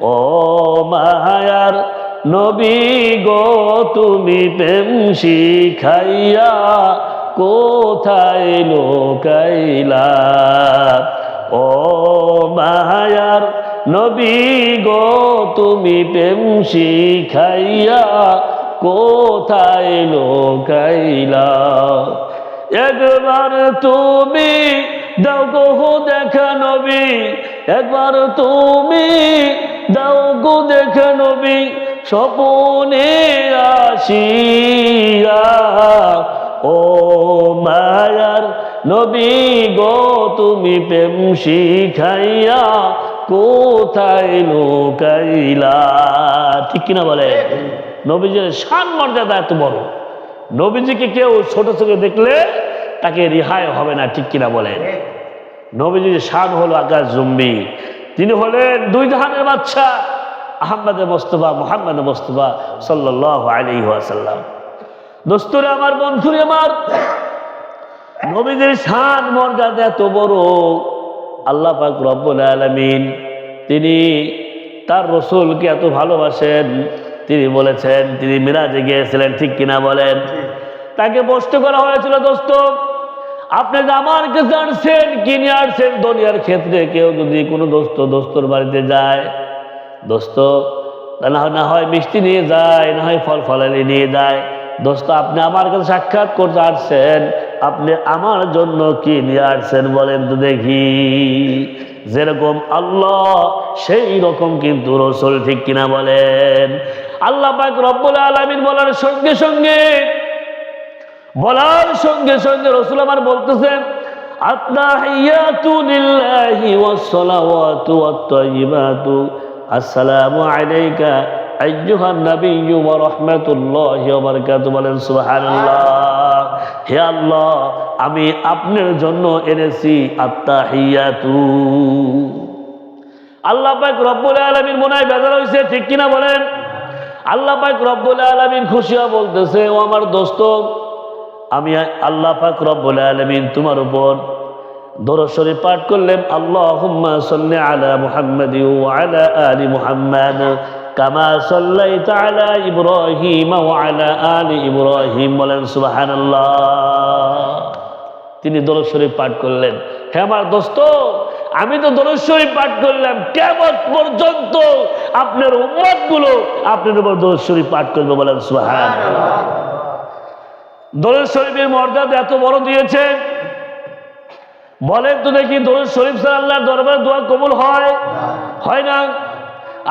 ও মায়ার নবী গো তুমি প্রেম শিখাইয়া কোথায় লোকাইলা। ও মায়ার নবী গো তুমি প্রেম শিখাইয়া কোথায় লোকাইলা। একবার তুমি দাও গো দেখা নবী, একবার তুমি দাও গো দেখা নবী, স্বপনে আসিয়া। ও মায়ার নবী গো তুমি প্রেম শিখাইয়া কোথায় লোকাইলা। ঠিক কিনা বলে? নবীজির শান মর্যাদা এত বড়, নবীজিকে কেউ ছোট চোখে দেখলে তাকে রিহাই হবে না। ঠিক কিনা বলেন? নবীজির শান হলো আকাশ জম্বি। তিনি হলেন দুই জাহানের বাদশা আহমদে মোস্তফা মুহাম্মদ মোস্তফা সাল্লাল্লাহু আলাইহি ওয়াসাল্লাম। দোস্তরে আমার, বন্ধুরে আমার, নবীজির শান মর্যাদা এত বড়, আল্লাহ পাক রব্বুল আলামিন তিনি তার রাসূলকে এত ভালোবাসেন, তিনি বলেছেন তিনি মিরাজে গিয়েছিলেন। ঠিক কিনা বলেন? তাকে প্রশ্ন করা হয়েছিল, দোস্ত আপনি যে আমার কাছে আসছেন কি নিয়ে আসছেন? দুনিয়ার ক্ষেত্রে কেউ যদি কোনো দোস্তর বাড়িতে যায়, দোস্ত না হয় মিষ্টি নিয়ে যায়, না হয় ফল ফলালি নিয়ে যায়। দোস্ত আপনি আমার কাছে সাক্ষাৎ করতে আসছেন, আপনি আমার জন্য কি নিয়ে আসছেন বলেন তো দেখি। যেরকম আল্লাহ সেই রকম কিন্তু রাসূল। ঠিক কিনা বলেন? আল্লাহ পাক রব্বুল আলামিন বলার সঙ্গে সঙ্গে রাসূল আমার বলতেছেন, আত্তাহিয়াতু লিল্লাহি ওয়াস সালাওয়াতু ওয়াত তাইয়্যিবাতু আসসালামু আলাইকা আইয়ুহান নাবিয়্যু ওয়া রাহমাতুল্লাহি ওয়া বারাকাতুহু। বলেন সুবহানাল্লাহ। হে আল্লাহ, আমি আপনার জন্য এনেছি আত্তাহিয়াতু। আল্লাহ পাক রব্বুল আলামিন মনে হয় বেজার হয়েছে। ঠিক কিনা বলেন? আল্লাহ পাক রব্বুল আলামিন খুশি হয়ে বলতেছে, ও আমার দোস্ত, আমি আল্লাহ পাক রব্বুল আলামিন তোমার উপর দরুদ শরীফ পাঠ করলেন। আল্লাহুম্মা সাল্লি আলা মুহাম্মাদি ওয়া আলা আলি মুহাম্মাদ কামা সাল্লাইতা আলা ইব্রাহিম ওয়া আলা আলি ইব্রাহিম। বলেন সুবহানাল্লাহ। তিনি দরুদ শরীফ পাঠ করলেন। হে আমার দোস্ত, আমি তো দরুদ শরীফ পাঠ করলাম, কিয়ামত পর্যন্ত আপনার উম্মতগুলো আপনার উপর দরুদ শরীফ পাঠ করবে। বলেন সুবহানাল্লাহ। দরুদ শরীফের মর্যাদা এত বড় দিয়েছে, বলেন তো দেখি দরুদ শরীফ ছাড়া আল্লাহর দরবারে দোয়া কবুল হয় না?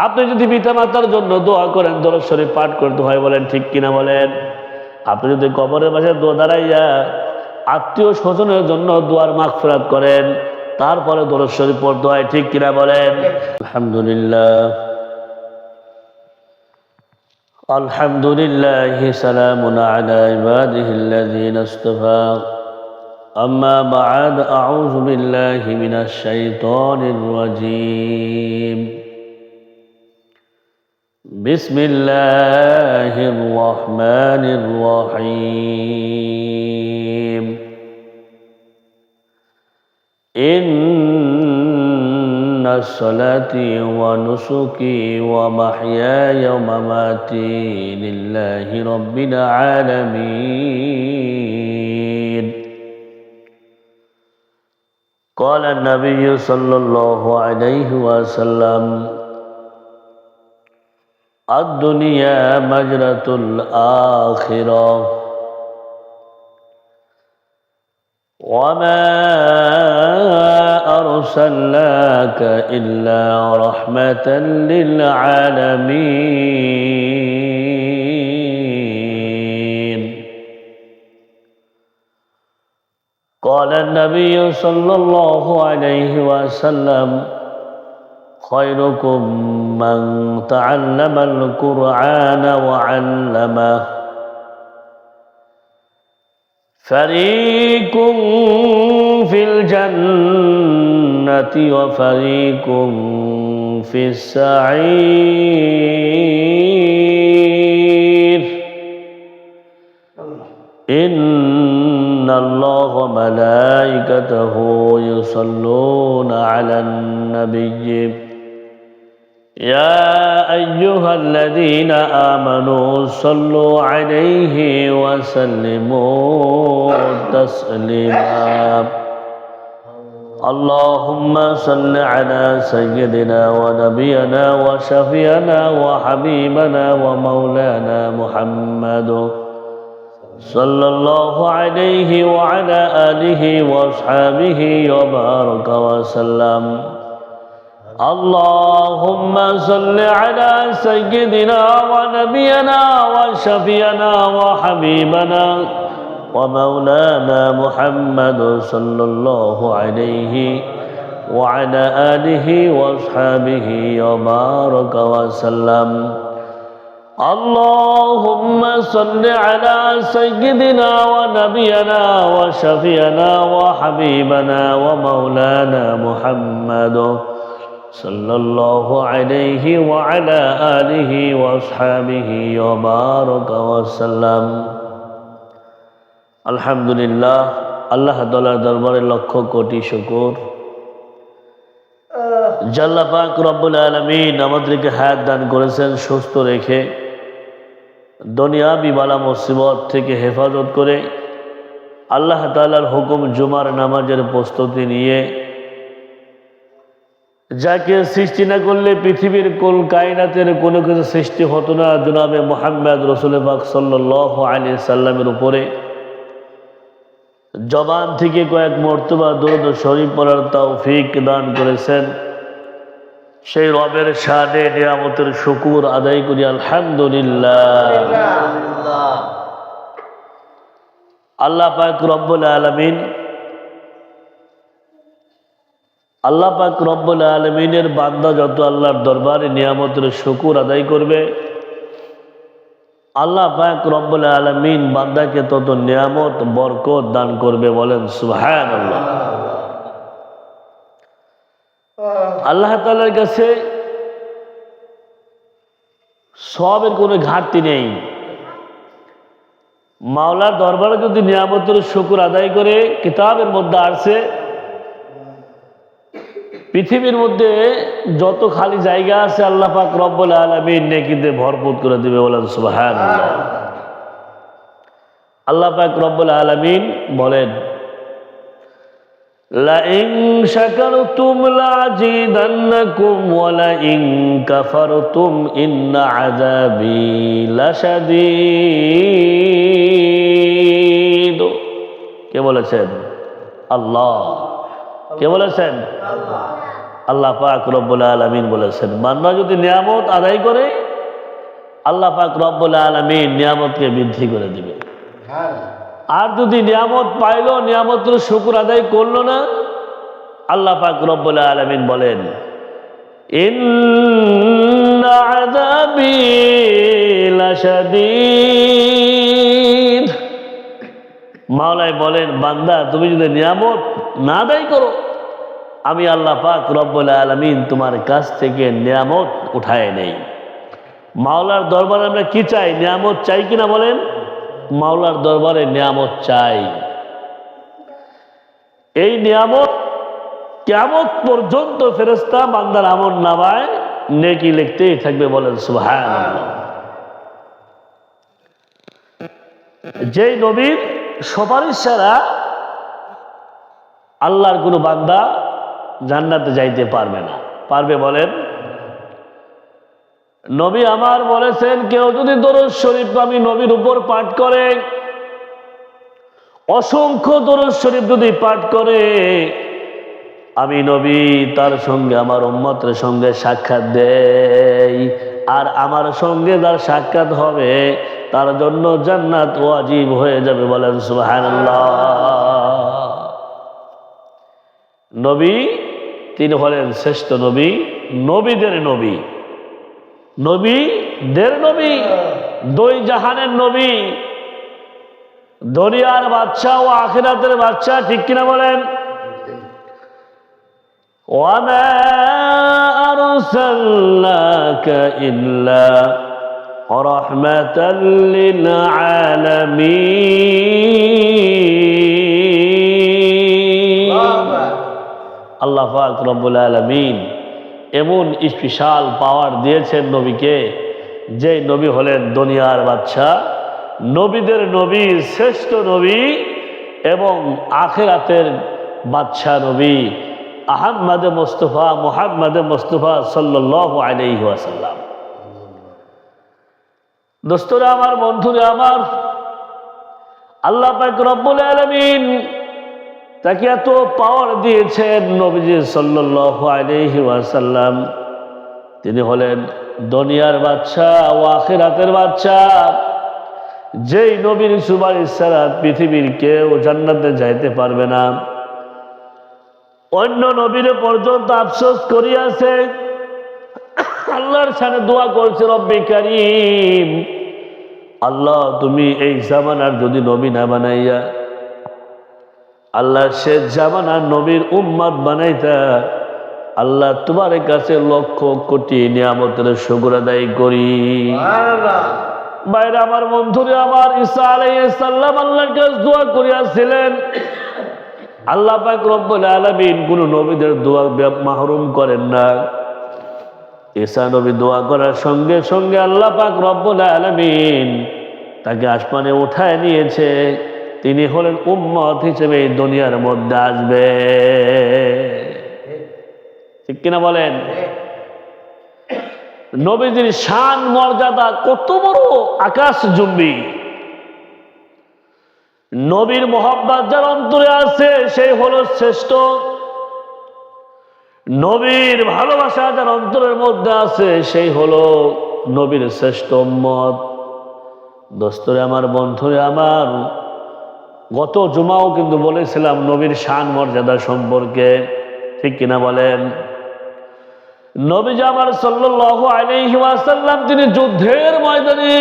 আপনি যদি পিতা মাতার জন্য দোয়া করেন, দরুদ শরীফ পাঠ করতে হয়। বলেন ঠিক কিনা বলেন? আপনি যদি কবরের পাশে দোয়া দাঁড়াইয়া আত্মীয় স্বজনের জন্য দোয়ার মাগফিরাত করেন, তারপরে দরুদ শরীফ পড়তে হয়। ঠিক কিনা বলেন? আলহামদুলিল্লাহ, আলহামদুলিল্লাহি সালামুন আলা ইবাদিহিল্লাযীনা ইসতাফা। আম্মা বা'দ, আউযু বিল্লাহি মিনাশ শাইতানির রাজীম। বিসমিল্লাহির রাহমানির রাহিম। ইন্না সলাতি ওয়া নুসুকি ওয়া মাহইয়ায়া ওয়া মামাতি লিল্লাহি রাব্বিল আলামিন। قال النبي صلى الله عليه وسلم الدنيا مجرة الآخرة وما أرسلناك إلا رحمة للعالمين. قال النبي صلى الله عليه وسلم خيركم من تعلم القرآن وعلمه فريق في الجنة وفريق في السعير. إن الله وملائكته يصلون على النبي يا أيها الذين آمنوا صلوا عليه وسلموا تسليما اللهم صل على سيدنا ونبينا وشفينا وحبيبنا ومولانا محمد صلى الله عليه وعلى آله وأصحابه وبارك وسلم اللهم صل على سيدنا ونبينا وشفينا وحبيبنا ومولانا محمد صلى الله عليه وعلى آله وأصحابه وبارك وسلم اللهم صل على سيدنا ونبينا وشفينا وحبيبنا ومولانا محمد صلى الله عليه وعلى آله وأصحابه وبارك وسلم الحمد لله আল্লাহ তাআলার দরবারে লক্ষ কোটি শুকর আল্লাহ পাক রব্বুল আলামিন আমাদেরকে হায়াত দান করেছেন সুস্থ রেখে দুনিয়াবি বালা মুসিবত থেকে হেফাজত করে আল্লাহ তাআলার হুকুম জুমার নামাজের প্রস্তুতি নিয়ে যাকে সৃষ্টি না করলে পৃথিবীর কুল কায়নাতের কোনো কিছু সৃষ্টি হতো না জনাবে মুহাম্মদ রাসূল পাক সাল্লাল্লাহু আলাইহি সাল্লামের উপরে জবান থেকে কয়েক মর্তবা দরুদ শরীফ পড়ার তৌফিক দান করেছেন সেই রবের শানে নিয়ামতের শুকর আদায় করি আলহামদুলিল্লাহ আল্লাহ পাক রব্বুল আলামিন আল্লাহ পাক রব্বুল আলামিনের বান্দা যত আল্লাহর দরবারে নিয়ামতের শুকর আদায় করবে আল্লাহ পাক রব্বুল আলামিন বান্দাকে তত নিয়ামত বরকত দান করবে বলেন সুবহানাল্লাহ আল্লাহ তাআলার কাছে সবের কোনো ঘাটতি নেই মাওলার দরবারে যদি নিয়ামতের শুকর আদায় করে কিতাবের মধ্যে আসছে পৃথিবীর মধ্যে যত খালি জায়গা আছে আল্লাহ পাক রব্বুল আলামিন নেকিতে ভরপুর করে দিবে বলেন সুবহানাল্লাহ আল্লাহ পাক রব্বুল আলামিন বলেন লা ইন শাকারতুম লাযিদান্নাকুম ওয়া লা ইন কাফারতুম ইন্না আযাবি লাশাদীদ কে বলেছেন আল্লাহ কে বলেছেন আল্লাহ পাক রব্বুল আলামিন বলেছেন বান্দা যদি নিয়ামত আদায় করে আল্লাহ পাক রব্বুল আলামিন নিয়ামতকে বৃদ্ধি করে দিবে আর যদি নিয়ামত পাইলো নিয়ামতের শুকর আদায় করলো না আল্লাহ পাক রব্বুল আলামিন বলেন ইন্না আযাবি লাশাদীদ মাওলাই বলেন বান্দা তুমি যদি নিয়ামত না আদায় করো আমি আল্লাহ পাক রব্বুল আলামিন তোমার কাছ থেকে নিয়ামত উঠায় নেই মাওলার দরবারে আমরা কি চাই নিয়ামত চাই কিনা বলেন মাওলার দরবারে নিয়ামত চাই এই নিয়ামত কিয়ামত পর্যন্ত ফেরেশতা বান্দার আমল নামায় নেকি লিখতেই থাকবে বলেন সুবহানাল্লাহ যেই নবীর সুপারিশ ছাড়া আল্লাহর কোনো বান্দা জান্নাতে যাইতে পারবে না পারবে বলেন নবী আমার বলেছেন কেউ যদি দরুদ শরীফ আমি নবীর উপর পাঠ করে অসংখ্য দরুদ শরীফ যদি পাঠ করে আমি নবী তার সঙ্গে আমার উম্মতের সঙ্গে সাক্ষাৎ দেই আর আমার সঙ্গে যার সাক্ষাৎ হবে তার জন্য জান্নাত ওয়াজিব হয়ে যাবে বলেন সুবহানাল্লাহ নবী তিনি হলেন শ্রেষ্ঠ নবী নবীদের নবী নবীদের নবী দুই জাহানের নবী দুনিয়ার বাদশা ও আখিরাতের বাদশা ঠিক কিনা বলেন ওয়ামা আরসালনাকা ইল্লা রাহমাতাল লিল আলামিন আল্লাহ পাক রব্বুল আলামিন এমন স্পেশাল পাওয়ার দিয়েছেন নবীকে, যে নবী হলেন দুনিয়ার বাদশাহ, নবীদের নবী, শ্রেষ্ঠ নবী এবং আখিরাতের বাদশাহ নবী আহমদ মুস্তফা মুহাম্মদ মুস্তফা সাল্লাল্লাহু আলাইহি ওয়াসাল্লাম। দোস্তরা আমার, বন্ধুরা আমার, আল্লাহ পাক রব্বুল আলামিন তাকে এত পাওয়ার দিয়েছেন নবীজি সাল্লাল্লাহু আলাইহি ওয়াসাল্লাম। তিনি হলেন দুনিয়ার বাদশাহ ও আখিরাতের বাদশাহ। যেই নবীর সুপারিশ ছাড়া পৃথিবীর কেউ জান্নাতে যাইতে পারবে না। অন্য নবীর পর্যন্ত আফসোস করিয়াছে, আল্লাহর সামনে দোয়া করছে, রব্বে কারীম, আল্লাহ তুমি এই জামানার যদি নবী না বানাইয়া আল্লাহ শেষ জামানার নবীর উম্মত বানাইতা, আল্লাহ তোমার কাছে লক্ষ কোটি নিয়ামতের শুকর আদায় করি। বাইরে আমার, বন্ধুরে আমার, ঈসা আলাইহিস সালাম আল্লাহর কাছে দোয়া করিয়াছিলেন। আল্লাহ পাক রব্বুল আলামিন কোন নবীদের দোয়া মাহরুম করেন না। ঈসা নবী দোয়া করার সঙ্গে সঙ্গে আল্লাহ পাক রব্বুল আলামিন তাকে আসমানে উঠায় নিয়েছে। তিনি হলেন উম্মত হিসেবে এই দুনিয়ার মধ্যে আসবে। ঠিক কিনা বলেন? নবীজির শান মর্যাদা কত বড় আকাশচুম্বী। নবীর মোহাব্বত যার অন্তরে আছে সেই হলো শ্রেষ্ঠ। নবীর ভালোবাসা যার অন্তরের মধ্যে আছে সেই হলো নবীর শ্রেষ্ঠ উম্মত। দোস্তরে আমার, বন্ধুরে আমার, গত জুমাও কিন্তু বলেছিলাম নবীর শান মর্যাদা সম্পর্কে। ঠিক কিনা বলেন? নবীজি আমার সাল্লাল্লাহু আলাইহি ওয়াসাল্লাম তিনি যুদ্ধের ময়দানে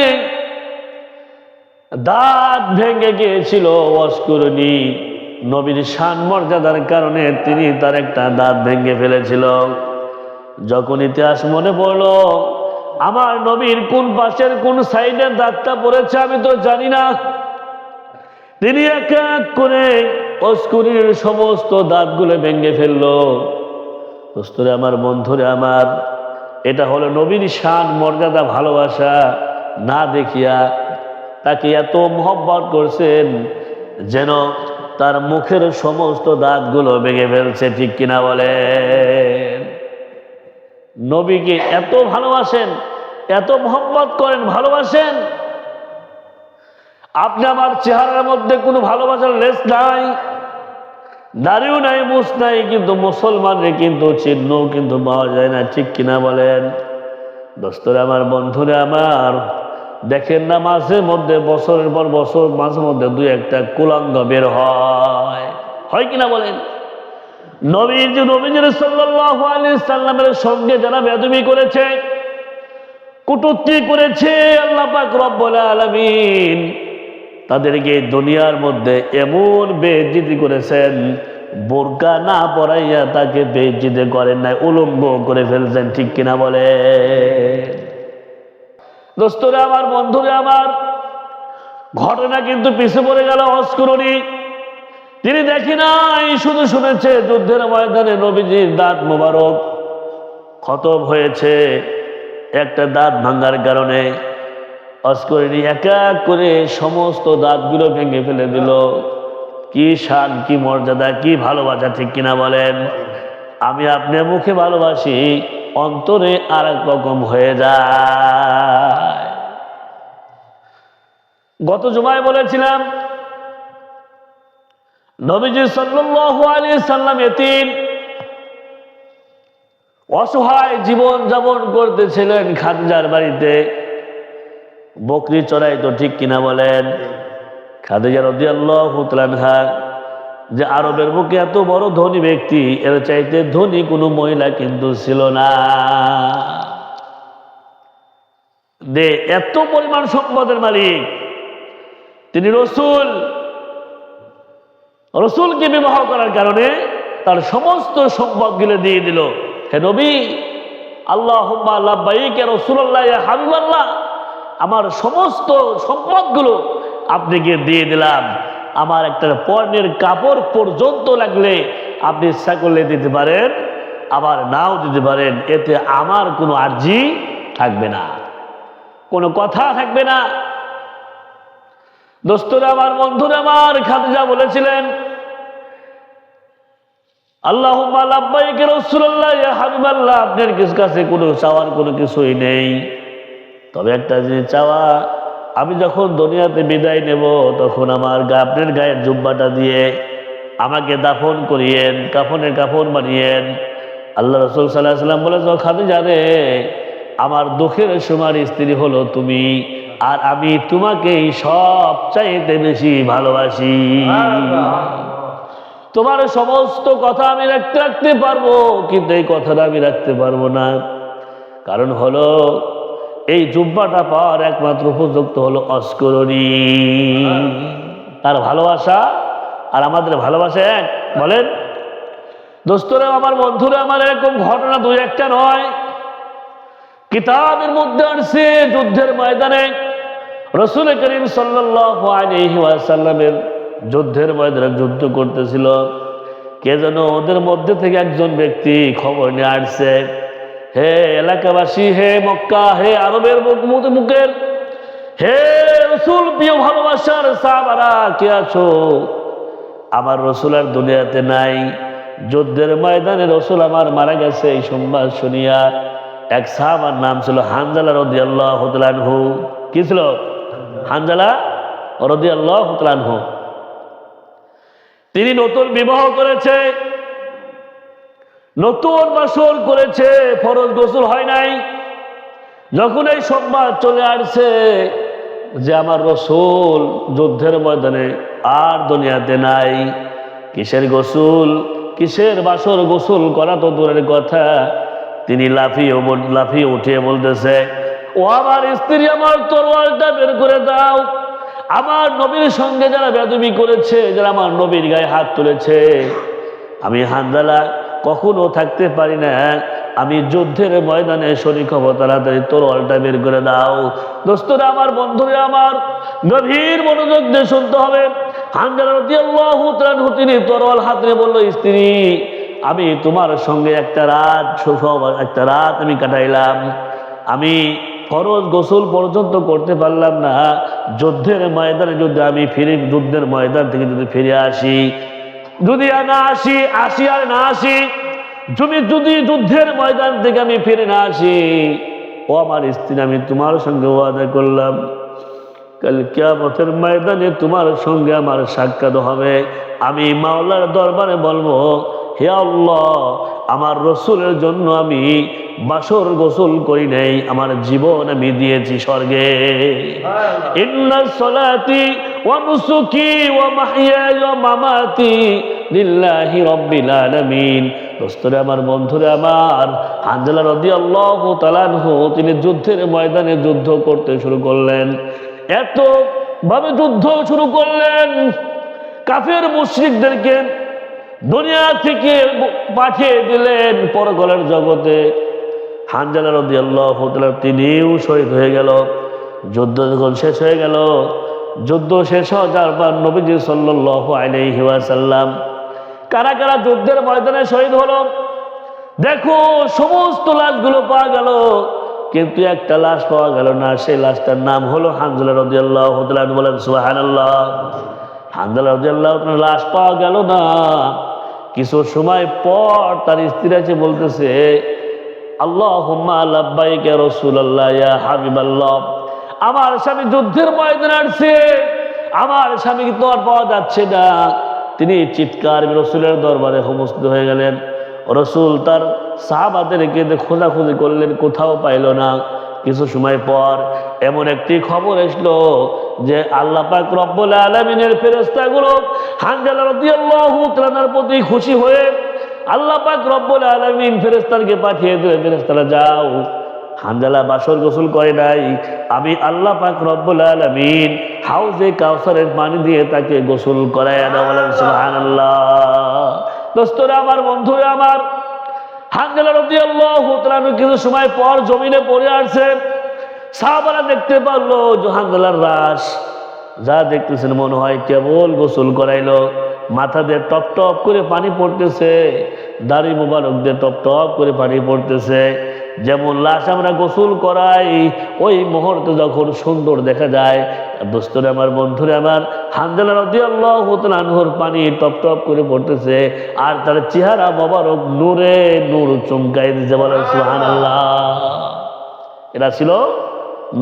দাঁত ভেঙে গিয়েছিল অস্কুরণী। নবীর শান মর্যাদার কারণে তিনি তার একটা দাঁত ভেঙে ফেলেছিল। যখন ইতিহাস মনে পড়লো, আমার নবীর কোন পাশের কোন সাইডের দাঁতটা পড়েছে আমি তো জানি না, তিনি এক এক করে অস্কুরীর সমস্ত দাঁতগুলো ভেঙে ফেললো। দোস্তরে আমার, বন্ধুরে আমার, এটা হলো নবীর শান মর্যাদা ভালোবাসা। না দেখিয়া তাকে এত মহব্বত করছেন যেন তার মুখের সমস্ত দাঁতগুলো ভেঙে ফেলছে। ঠিক কিনা বলেন? নবীকে এত ভালোবাসেন, এত মহব্বত করেন, ভালোবাসেন। আপনি আমার চেহারার মধ্যে কোনো ভালোবাসার লেশ নাই, দাড়িও নাই, মুছ নাই, কিন্তু মুসলমানের কিন্তু চিহ্ন কিন্তু পাওয়া যায় না। ঠিক কিনা বলেন? দোস্তরে আমার, বন্ধুরে আমার, দেখেন না মাঝে মধ্যে বছরের পর বছর মাঝে মধ্যে দুই একটা কুলাঙ্গ বের হয় কিনা বলেন? নবীজি সাল্লাল্লাহু আলাইহি সাল্লামের সঙ্গে যারা বেয়াদবি করেছে, কটূক্তি করেছে, আল্লাহ পাক রব্বুল আলামিন তাদেরকে দুনিয়ার মধ্যে এমন বেইজ্জতি করেছেন, বোরকা না পরাইয়া তাকে বেইজ্জতি করেন নাই, উলঙ্গ করে ফেলছেন। ঠিক কিনা বলে? দোস্তরে আমার, বন্ধুরে আমার, ঘটনা কিন্তু পিছে পড়ে গেল অস্কুরণী। তিনি দেখি নাই, শুধু শুনেছে যুদ্ধের ময়দানে নবীজির দাঁত মোবারক খতম হয়েছে একটা দাঁত ভাঙার কারণে। অস্কুরণী এক এক করে সমস্ত দাঁতগুলো ভেঙে ফেলে দিল। কি শান, কি মর্যাদা, কি ভালোবাসা! ঠিক কিনা বলেন? আমি আপনি মুখে ভালোবাসি, অন্তরে আর এক রকম হয়ে যায়। গত জুমায় বলেছিলাম নবীজি সাল্লাল্লাহু আলাইহি সাল্লাম এতিম, অসহায় জীবন যাপন করতেছিলেন খাদিজার বাড়িতে, বকরি চড়াইতো। ঠিক কিনা বলেন? খাদিজা রাদিয়াল্লাহু তাআলা আনহা যে আরবের বুকে এত বড় ধনী ব্যক্তি, এর চাইতে ধনী কোনো মহিলা কিন্তু ছিল না। এত পরিমাণ সম্পদের মালিক তিনি। রসুলকে বিবাহ করার কারণে তার সমস্ত সম্পদগুলো দিয়ে দিল। হে নবী, আল্লাহুম্মা লাব্বাইক ইয়া রাসূলুল্লাহ ইয়া হাবিবাল্লাহ, আমার সমস্ত সম্পদগুলো আপনাকে দিয়ে দিলাম। আমার একটা পর্ণের কাপড় পর্যন্ত লাগলে আপনি ইচ্ছা করলে দিতে পারেন, আবার নাও দিতে পারেন, এতে আমার কোনো আর্জি থাকবে না, কোনো কথা থাকবে না। দোস্তরা আমার, বন্ধুরা আমার, খাদিজা বলেছিলেন, আল্লাহুম্মা লাব্বাইক রাসূলুল্লাহ, ইয়া হাবিবাল্লাহ, আপনার কাছে কোনো চাওয়ার কোনো কিছুই নেই, তবে একটা জিনিস চাওয়া, আমি যখন দুনিয়াতে বিদায় নেব তখন আমার আপনার গায়ের জুব্বাটা দিয়ে আমাকে দাফন করিয়েন, কাফনের কাফন বানিয়েন। আল্লাহ রাসূল সাল্লাল্লাহু আলাইহি ওয়াসাল্লাম বলে, খাদিজা রে, আমার দুঃখের সময় স্ত্রী হলো তুমি, আর আমি তোমাকেই সবচাইতে বেশি ভালোবাসি। তোমার সমস্ত কথা আমি রাখতে পারবো, কিন্তু এই কথাটা আমি রাখতে পারবো না। কারণ হলো, এই জুব্বাটা পাওয়ার একমাত্র উপযুক্ত হলো অস্করণী। তার ভালোবাসা আর আমাদের ভালোবাসা এক, বলেন দোস্তরা আমার, বন্ধুরা আমার, এরকম ঘটনা দুই একটা নয়, কিতাবের মধ্যে আসছে। যুদ্ধের ময়দানে রাসূল করিম সাল্লাল্লাহু আলাইহি ওয়াসাল্লামের যুদ্ধের ময়দানে যুদ্ধ করতেছিল, কে যেন ওদের মধ্যে থেকে একজন ব্যক্তি খবর নিয়ে আসছে, হে এলাকাবাসী, হে মক্কা, হে আরবের মুখের, হে রাসূল প্রিয় ভালোবাসার সাহাবারা, কে আছো? আমার রাসূল আর দুনিয়াতে নাই, যুদ্ধের ময়দানে রাসূল আমার মারা গেছে। এই সংবাদ শুনিয়া এক সাহাবার নাম ছিল হানজালা রাদিয়াল্লাহু তাআলা আনহু। কি ছিল? হানজালা রাদিয়াল্লাহু তাআলা আনহু। তিনি নতুন বিবাহ করেছে, নতুন বাসর করেছে, ফরজ গোসল হয় নাই। যখন এই সংবাদ চলে আসছে যে আমার রাসূল যুদ্ধের ময়দানে আর দুনিয়াতে নাই, কিসের গোসল, কিসের বাসর? গোসল করা তো দূরের কথা, তিনি লাফিয়ে উঠিয়ে বলতেছে, ও আমার স্ত্রী, আমার তরোয়ালটা বের করে দাও। আমার নবীর সঙ্গে যারা বেয়াদবি করেছে, যারা আমার নবীর গায়ে হাত তুলেছে, আমি হানজালা কখনো থাকতে পারি না, আমি যুদ্ধের ময়দানে শরীক হব, তাড়াতাড়ি তরোয়ালটা বের করে দাও। দোস্তরা আমার, বন্ধুরা আমার, গভীর মনোযোগ দিয়ে শুনতে হবে। হানজালা রাদিয়াল্লাহু তাআলা আনহু তিনি তরোয়াল হাতে বলল, স্ত্রী, আমি তোমার সঙ্গে একটা রাত আমি কাটাইলাম, আমি ফরজ গোসল পর্যন্ত করতে পারলাম না। যুদ্ধের ময়দানে যদি আমি যুদ্ধের ময়দান থেকে যদি ফিরে আসি, যদি না আসি আর না আসি, যদি যুদ্ধের ময়দান থেকে আমি ফিরে না আসি, ও আমার স্ত্রী, আমি তোমার সঙ্গে ওয়াদা করলাম, কাল কিয়ামতের ময়দানে তোমার সঙ্গে আমার সাক্ষাৎ হবে। আমি মাওলার দরবারে বলবো, হে আল্লাহ, আমার রাসূলের জন্য আমি বাসর গোসল করি নাই, আমার জীবন আমি দিয়েছি স্বর্গে। ইন্নাস সালাতি ওয়া নুসুকি ওয়া মাহইয়ায়া ওয়া মামাতি লিল্লাহি রাব্বিল আলামিন। দোস্তরা আমার, বন্ধুরা আমার, হানজালা রাদিয়াল্লাহু তাআলা আনহু তিনি যুদ্ধের ময়দানে যুদ্ধ করতে শুরু করলেন। এত ভাবে যুদ্ধ শুরু করলেন, কাফের মুশরিকদেরকে দুনিয়া থেকে পাঠিয়ে দিলেন পরকালের জগতে। হানজালা রাদিয়াল্লাহু তাআলা তিনিও শহীদ হয়ে গেল। যুদ্ধ যখন শেষ হয়ে গেল, যুদ্ধ শেষ হওয়ার পর নবীজি সাল্লাল্লাহু আলাইহি ওয়াসাল্লাম কারা কারা যুদ্ধের ময়দানে শহীদ হলো দেখো। সমস্ত লাশগুলো পাওয়া গেল, কিন্তু একটা লাশ পাওয়া গেল না, সেই লাশটার নাম হলো হানজালা রাদিয়াল্লাহু তাআলা। বলেন সুবহানাল্লাহ। হানজালা রাদিয়াল্লাহু তাআলা লাশ পাওয়া গেল না। কিছু সময় পর তার স্ত্রী এসে বলতেছে, আল্লাহুম্মা লাব্বাইক ইয়া রাসূলুল্লাহ, ইয়া হাবিবাল্লাহ, আমার স্বামী যুদ্ধের ময়দানে আসছে, আমার স্বামীকে তো আর পাওয়া যাচ্ছে না। তিনি চিৎকার রাসূলের দরবারে উপস্থিত হয়ে গেলেন। রাসূল তার সাহাবাদেরকে খোঁজাখুঁজি করলেন, কোথাও পাইল না। কিছু সময় পর এমন একটি খবর আসলো যে আল্লাহ পাক রব্বুল আলামিনের ফেরেশতাগুলো হানজালা রাদিয়াল্লাহু তাআলার প্রতি খুশি হয়ে আল্লাহ পাক রব্বুল আলামিন ফেরেশতাকে পাঠিয়ে দিলেন, ফেরেশতারা যাও, হানজালা বাসর গোসল করে নাই, আমি আল্লাহ পাক রব্বুল আলামিন হাউজে কাউসারের পানি দিয়ে তাকে গোসল করায় দাও। বলেন সুবহানাল্লাহ। দোস্তরা আমার, বন্ধুরা আমার, হানজালা রাদিয়াল্লাহু তাআলা কিছু সময় পর জমিনে পড়ে আসছে। সাহাবারা দেখতে পারলো যে হানজালার লাশ, যা দেখতেছেন মনে হয় কেবল গোসল করাইলো, মাথা দিয়ে টপ টপ করে পানি পড়তেছে। দাড়ি মোবারক দিয়ে টপ টপ করে পানি পড়তেছে। যেমন লাশ আমরা গোসল করাই, ওই মুহূর্তে যখন সুন্দর দেখা যায়, দোস্তরে আমার, বন্ধুরে আমার, হানজালা রাদিয়াল্লাহু তাআলা আনহুর পানি টপ টপ করে পড়তেছে, আর তার চেহারা মোবারক নূরে নূর চমকাই দিতে, বলেন সুবহানাল্লাহ। এটা ছিল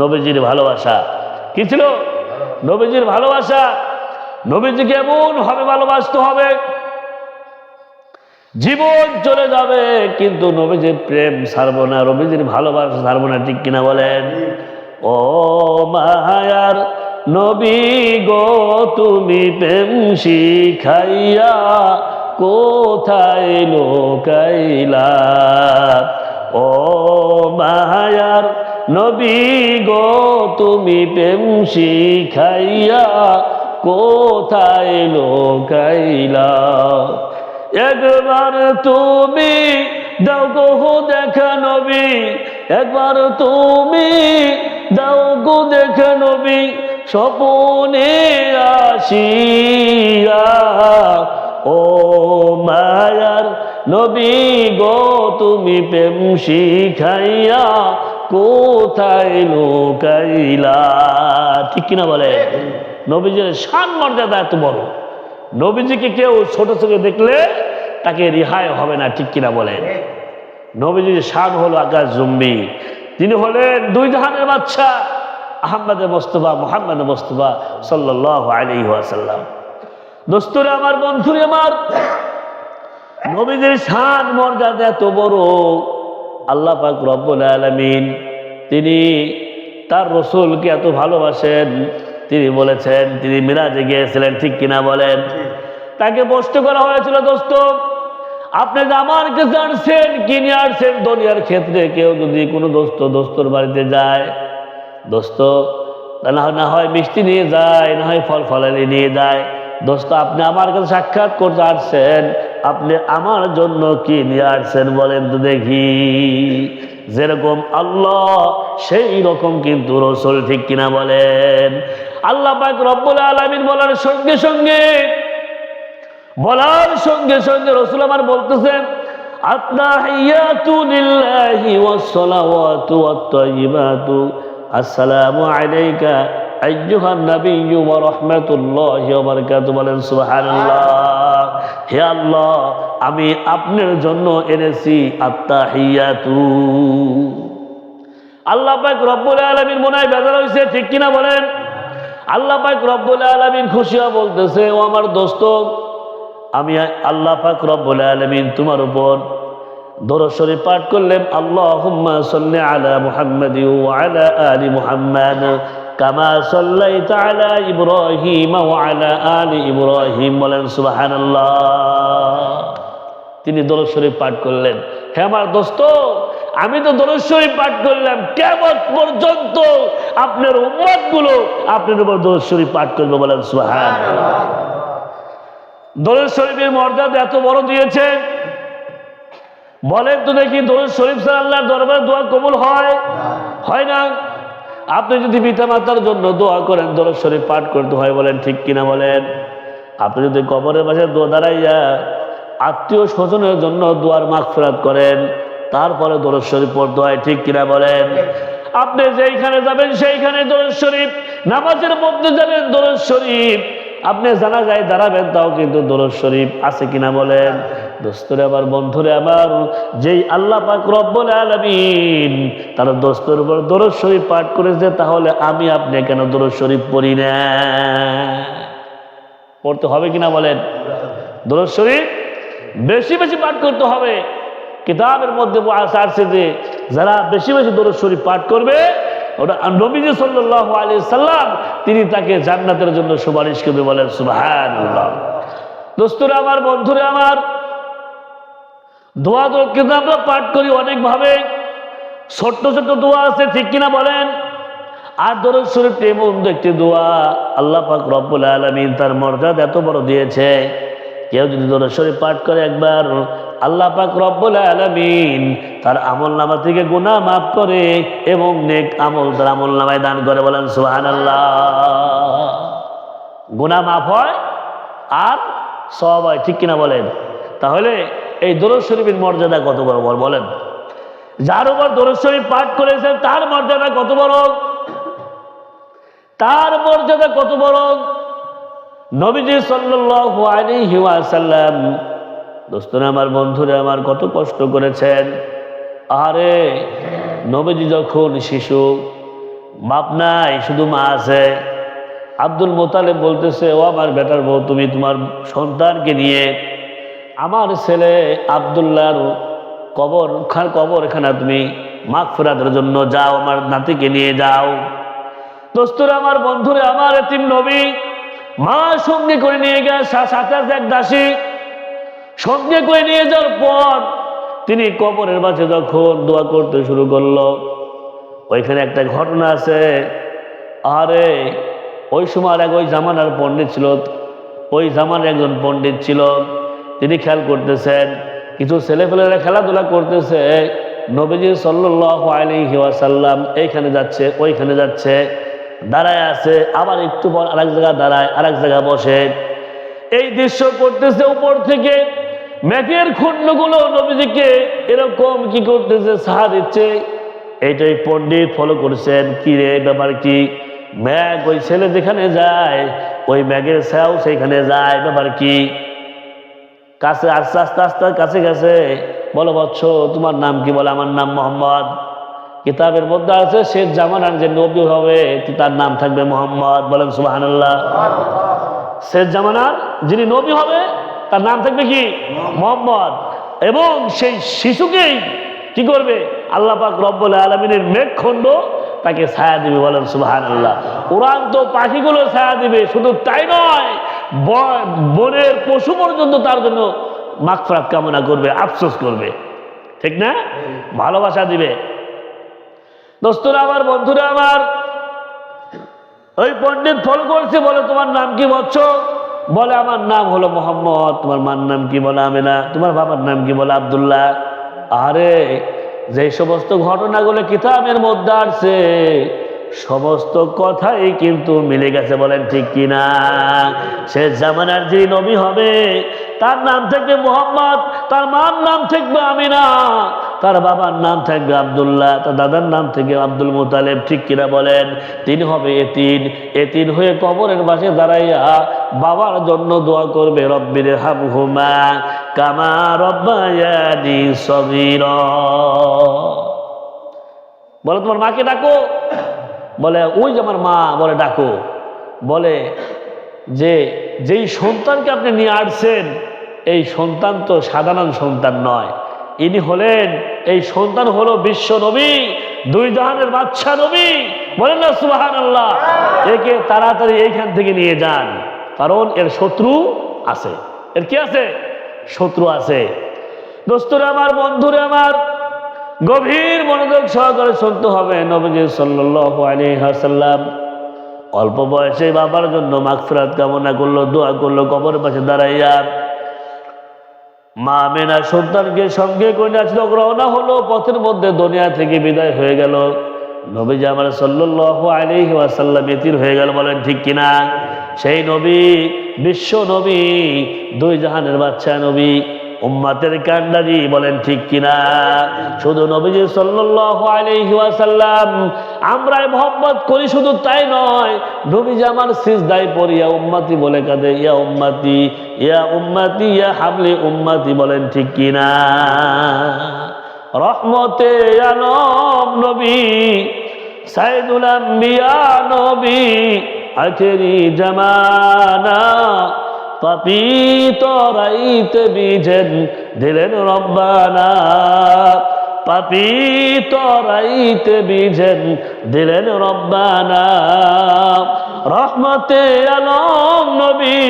নবীজির ভালোবাসা। কি ছিল? নবীজির ভালোবাসা। নবীজিকে এমন ভাবে ভালোবাসতে হবে, জীবন চলে যাবে কিন্তু নবীজির প্রেম ছাড়বো না, নবীজির ভালোবাসা ছাড়বো না, ঠিক কিনা বলেন? ও মায়ার নবী গো, তুমি প্রেম শিখাইয়া কোথায় লুকাইলা? ও মায়ার নবী গো, তুমি প্রেম শিখাইয়া কোথায় লুকাইলা? একবার তুমি দাও গো দেখা নবী, একবার তুমি দাও গো দেখা নবী, স্বপনে আসিয়া। ও মায়ার নবী গো, তুমি প্রেম শিখাইয়া কোথায় লুকাইলা? ঠিক কিনা বলে? নবীজির শান মর্যাদা এত বড়, নবীজিকে কেউ ছোট চোখে দেখলে তাকে রিহাই হবে না, ঠিক কিনা বলেন? নবীজির শান হলো আকাশ জুম্বি। তিনি হলেন দুই জাহানের বাদশা, আহমদ মুস্তাফা, মুহাম্মদ মুস্তাফা সাল্লাল্লাহু আলাইহি ওয়াসাল্লাম। দোস্তরে আমার, বন্ধুরে আমার, নবীজির শান মর্যাদা এত বড়, আল্লাহ পাক রব্বুল আলামিন তিনি তার রাসূলকে এত ভালোবাসেন, তিনি বলেছেন তিনি মিরাজে গিয়েছিলেন, ঠিক কিনা বলেন? তাকে প্রশ্ন করা হয়েছিল, দোস্ত আপনি যে আমার কাছে আসছেন, কিনে আসছেন, দুনিয়ার ক্ষেত্রে কেউ যদি কোনো দোস্তর বাড়িতে যায়, দোস্ত না হয় মিষ্টি নিয়ে যায়, না হয় ফল ফলালি নিয়ে যায়, দোস্ত আপনি আমার কাছে সাক্ষাৎ করতে আসছেন, আপনি আমার জন্য কি নিয়ে আসছেন বলেন তো দেখি? যেরকম আল্লাহ সেই রকম কিন্তু রাসূল, ঠিক কিনা বলেন? আল্লাহ পাক রব্বুল আলামিন বলার সঙ্গে সঙ্গে রাসূল আমার বলতেছেন, আত-তাহিয়াতু লিল্লাহি ওয়াস-সালাওয়াতু ওয়াত-তাইয়্যিবাতু, আসসালামু আলাইকা আইয়ুহান নাবিয়্যু ওয়া রাহমাতুল্লাহি ওয়া বারাকাতুহু। বলেন সুবহানাল্লাহ। হে আল্লাহ, আমি আপনার জন্য এনেছি আত-তাহিয়াতু। আল্লাহ পাক রব্বুল আলামিন মনে হয় বেজার হয়েছে, ঠিক কিনা বলেন? আল্লাহ পাক রব্বুল আলামিন খুশি হয়ে বলতেছে, ও আমার দোস্ত, আমি আল্লাহ পাক রব্বুল আলামিন তোমার উপর দরুদ শরীফ পাঠ করলাম, আল্লাহুম্মা সাল্লি আলা মুহাম্মাদ ওয়া আলা আলি মুহাম্মাদ কামা সাল্লাইতা আলা ইব্রাহিম ওয়া আলা আলি ইব্রাহিম। বলেন সুবহানাল্লাহ। তিনি দরুদ শরীফ পাঠ করলেন। হে আমার দোস্ত, আমি তো দরুদ শরীফ পাঠ করলাম, কিয়ামত পর্যন্ত আপনার উম্মতগুলো আপনার উপর দরুদ শরীফ পাঠ করবে। বলেন সুবহানাল্লাহ। দরুদ শরীফের মর্যাদা এত বড় দিয়েছে, বলেন তো দেখি দরুদ শরীফ ছাড়া আল্লাহর দরবারে দোয়া কবুল হয়? হয় না। আপনি যদি পিতামাতার জন্য দোয়া করেন, দরুদ শরীফ পাঠ করতে হয়, বলেন ঠিক কিনা বলেন? আপনি যদি কবরের পাশে দোয়া দাঁড়াইয়া আত্মীয় স্বজনের জন্য দোয়ার মাগফিরাত করেন, তারপরে দরুদ শরীফ পড়তে হয়, ঠিক কিনা বলেন? আপনি যেইখানে যাবেন সেইখানে দরুদ শরীফ, নামাজের মধ্যে যাবেন দরুদ শরীফ, আপনি জানাজায় দাঁড়াবেন তাও কিন্তু দরুদ শরীফ, আছে কিনা বলেন? দোস্তরে আমার, বন্ধুরে আমার, যেই আল্লাহ পাক রব্বুল আলামিন তার দোস্তের উপর দরুদ শরীফ পাঠ করেছে, তাহলে আমি আপনি কেন দরুদ শরীফ পড়ি না? পড়তে হবে কিনা বলেন? দরুদ শরীফ বেশি বেশি পাঠ করতে হবে। কিতাবের মধ্যে আসছে যে যারা বেশি বেশি দরুদ শরীফ পাঠ করবে, ওটা নবীজি সাল্লাল্লাহু আলাইহি সাল্লাম তিনি তাকে জান্নাতের জন্য সুপারিশ করবে। বলেন সুবহানাল্লাহ। দোস্তরা আমার, বন্ধুরা আমার, দোয়া তো কিন্তু আমরা পাঠ করি অনেক ভাবে, ছোট্ট ছোট্ট দোয়া আছে, ঠিক কিনা বলেন? আর দরুদ শরীফ এমন একটি দোয়া, আল্লাহ পাক রব্বুল আলামিন তার মর্যাদা এত বড় দিয়েছে, কেউ যদি দরুদ শরীফ পাঠ করে একবার, আল্লাহ পাক রব্বুল আলামিন তার আমলনামা থেকে গুনাহ মাফ করে এবং নেক আমল তার আমলনামায় দান করে। বলেন সুবহানাল্লাহ। গুনাহ মাফ হয় আর সওয়াব হয়, ঠিক কিনা বলেন? তাহলে এই দরুদ শরীফের মর্যাদা কত বড় বলেন? যার উপর দরুদ শরীফ পাঠ করেছেন তার মর্যাদা কত বড়, তার মর্যাদা কত বড়। নবীজি সাল্লাল্লাহু আলাইহি ওয়াসাল্লাম, দোস্তরা আমার, বন্ধুরা আমার, কত কষ্ট করেছেন। আরে নবীজি যখন শিশু, বাপ নাই, শুধু মা আছে। আব্দুল মোতালেব বলতেছে, ও আমার বেটার বউ, তুমি তোমার সন্তানকে নিয়ে আমার ছেলে আব্দুল্লাহর কবর এখানে তুমি মাগফিরাতের জন্য যাও, আমার নাতিকে নিয়ে যাও। দোস্তরা আমার, বন্ধুরা আমার, এতিম নবী মা সঙ্গে করে নিয়ে গেছে, সাথে এক দাসী সঙ্গে করে নিয়ে যাওয়ার পর তিনি কবরের পাশে যখন দোয়া করতে শুরু করলো, ওইখানে একটা ঘটনা আছে। আরে ওই সময় ওই জামানার পণ্ডিত ছিল, ওই জামানার একজন পণ্ডিত ছিল, তিনি খেয়াল করতেছেন কিছু ছেলেপেলেরা খেলাধুলা করতেছে। নবীজি সাল্লাল্লাহু আলাইহি ওয়াসাল্লাম এইখানে যাচ্ছে, ওইখানে যাচ্ছে, দাঁড়ায় আছে, আবার একটু পর আরেক জায়গায় দাঁড়ায়, আরেক জায়গায় বসে। এই দৃশ্য করতেছে উপর থেকে মেঘের খণ্ডগুলো নবীজিকে এরকম কি করতেছে, সাহা দিচ্ছে। এইটাই পণ্ডিত ফলো করছেন, কি রে ব্যাপার কি? মেঘ ওই ছেলে যেখানে যায় ওই মেঘের ছায়াও সেখানে যায়, ব্যাপার কি? কাছে আস্তে আস্তে আস্তে কাছে গেছে, বলো বৎস তোমার নাম কি? বলে আমার নাম মোহাম্মদ। কিতাবের মধ্যে আছে শেষ জামানার যে নবী হবে তার নাম থাকবে মোহাম্মদ। বলেন সুবহানাল্লাহ। শেষ জামানার যিনি নবী হবে তার নাম থাকবে কি? মোহাম্মদ। এবং সেই শিশুকেই কি করবে? আল্লাহ পাক রব্বুল আলামিনের মেঘখণ্ড তাকে ছায়া দিবে। বলেন সুবহানাল্লাহ। উড়ান্ত পাখিগুলো ছায়া দিবে। শুধু তাই নয়, বনের পশু পর্যন্ত তার জন্য মাগফিরাত কামনা করবে, আফসোস করবে, ঠিক না? ভালোবাসা দিবে। দোস্তরা আমার, বন্ধুরা আমার, ওই পণ্ডিত ফল করছে, বলে তোমার নাম কি বৎস? বলে আমার নাম হলো মোহাম্মদ। তোমার মার নাম কি? বলে আমেনা। তোমার বাবার নাম কি? বলে আব্দুল্লাহ। আরে যে সমস্ত ঘটনাগুলো কিতাবের মধ্যে আছে সমস্ত কথাই কিন্তু মিলে গেছে। বলেন ঠিক কিনা? সে জামানার যে নবী হবে তার নাম থাকবে মোহাম্মদ, তার মার নাম থাকবে আমিনা, তার বাবার নাম থাকবে আব্দুল্লাহ, তার দাদার নাম থেকে আব্দুল মুতালেব। ঠিক কিনা বলেন? তিনি হবে এতিম। এতিম হয়ে কবরের পাশে দাঁড়াইয়া বাবার জন্য দোয়া করবে, রব্বির হামহুমা কামা রব্বায়ানি সগীরা। বলে তোমার মাকে ডাকো। বলে ওই যে আমার মা। বলে ডাকো। বলে যে যেই সন্তানকে আপনি নিয়ে আসছেন এই সন্তান তো সাধারণ সন্তান নয়, ইনি হলেন, এই সন্তান হলো বিশ্ব নবী, দুই জাহানের বাদশা নবী। বলেন না সুবহানাল্লাহ। একে তাড়াতাড়ি এইখান থেকে নিয়ে যান, কারণ এর শত্রু আছে। এর কি আছে? শত্রু আছে। দোস্তরা আমার, বন্ধুরা আমার, গভীর মনোযোগ সহকারে শুনতে হবে। নবীজি সাল্লাল্লাহু আলাইহি ওয়াসাল্লাম অল্প বয়সে বাবার জন্য মাগফিরাত কামনা করলো, দোয়া করলো কবরের পাশে দাঁড়াইয়া। মা আমেনা সন্তানকে সঙ্গে করে আসলো, রওনা হলো। পথের মধ্যে দুনিয়া থেকে বিদায় হয়ে গেল। নবীজি আমার সাল্লাল্লাহু আলাইহি ওয়াসাল্লাম এতিম হয়ে গেল। বলেন ঠিক কিনা? সেই নবী, বিশ্ব নবী, দুই জাহানের বাদশা নবী, উম্মতের কান্ডারি। বলেন ঠিক কিনা? শুধু নবীজি সাল্লাল্লাহু আলাইহি ওয়াসাল্লাম আমরাই মহব্বত করি, শুধু তাই নয়, নবীজি আমার সিজদায় পড়িয়া উম্মতি বলে কাঁদে, ইয়া উম্মতি, ইয়া উম্মতি, ইয়া হাবলি উম্মতি। বলেন ঠিক কিনা? রহমতে আলম নবী, সাইদুল আম্বিয়া নবী, আখেরি জামানা, পাপী তরাইতে বিজেন দিলেন রব্বানা, পাপী তরাইতে বিজেন দিলেন রব্বানা। রহমতে আলম নবী,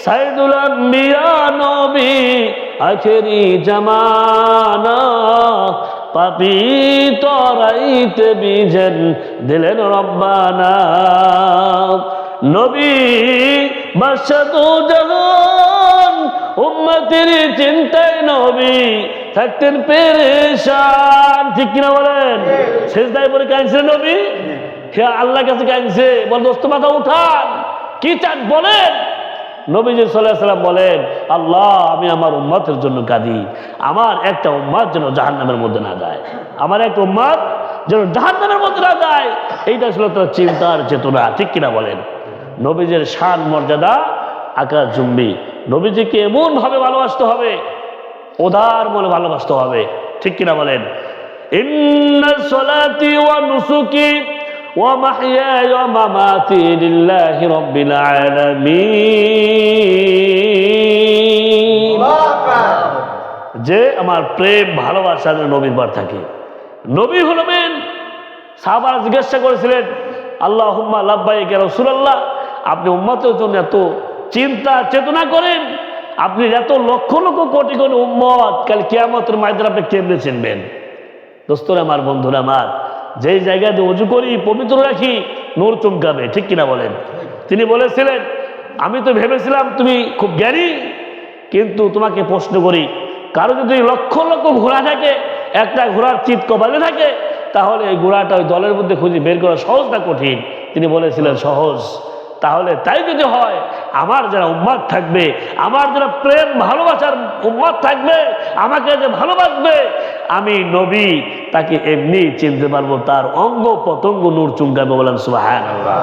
সাইদুল আম্বিয়া নবী, আখেরি জামানা, পাপী তরাইতে বিজেন দিলেন রব্বানা। নবী বাদশাহ জাহান, উম্মতের চিন্তায় নবী থাকতেন পেরেশান। ঠিক কিনা বলেন? সিজদায় পড়ে কাঁদছে নবী, আল্লাহর কাছে কাঁদছে। বল দোস্ত মাথা উঠান, কি চান বলেন। নবীজি সাল্লাল্লাহু আলাইহি সাল্লাম বলেন, আল্লাহ আমি আমার উম্মতের জন্য কাঁদি, আমার একটা উম্মত যেন জাহান্নামের মধ্যে না যায়, আমার একটা উম্মত যেন জাহান্নামের মধ্যে না যায়। এইটা ছিল তার চিন্তার চেতনা, ঠিক কিনা বলেন? নবীজির শান মর্যাদা আকাশচুম্বী। নবীজিকে এমন ভাবে ভালোবাসতে হবে, উদার মনে ভালোবাসতে হবে, ঠিক কিনা বলেন? ইন্না সলাতি ওয়া নুসুকি ওয়া মাহইয়ায়া ওয়া মামাতি লিল্লাহি রাব্বিল আলামিন। যে আমার প্রেম ভালোবাসা নবীর বার থাকে। নবী হলেন, সাহাবারা জিজ্ঞাসা করেছিলেন, আল্লাহুম্মা লাব্বাইক ইয়া রাসূলুল্লাহ, আপনি উম্মতের জন্য এত চিন্তা চেতনা করেন, আপনি এত লক্ষ লক্ষ কোটি কোটি উম্মত, কাল কিয়ামতের ময়দানে আপনি কেমনে চিনবেন? দোস্তরা আমার, বন্ধুরা আমার, যেই জায়গাতে ওযু করি পবিত্র রাখি, নূর চমকাবে, ঠিক কিনা বলেন? তিনি বলেছিলেন, আমি তো ভেবেছিলাম তুমি খুব জ্ঞানী, কিন্তু তোমাকে প্রশ্ন করি, কারো যদি লক্ষ লক্ষ ঘোড়া থাকে, একটা ঘোড়ার চিৎ কপালে থাকে, তাহলে এই ঘোড়াটা ওই দলের মধ্যে খুঁজে বের করা সহজ না কঠিন? তিনি বলেছিলেন সহজ। তাহলে তাই যদি হয়, আমার যারা উম্মত থাকবে, আমার যারা প্রেম ভালোবাসার উম্মত থাকবে, আমাকে যে ভালোবাসবে, আমি নবী তাকে এমনি চিনতে পারবো, তার অঙ্গ প্রত্যঙ্গ নূর চুমকাবে। বলেন সুবহানাল্লাহ।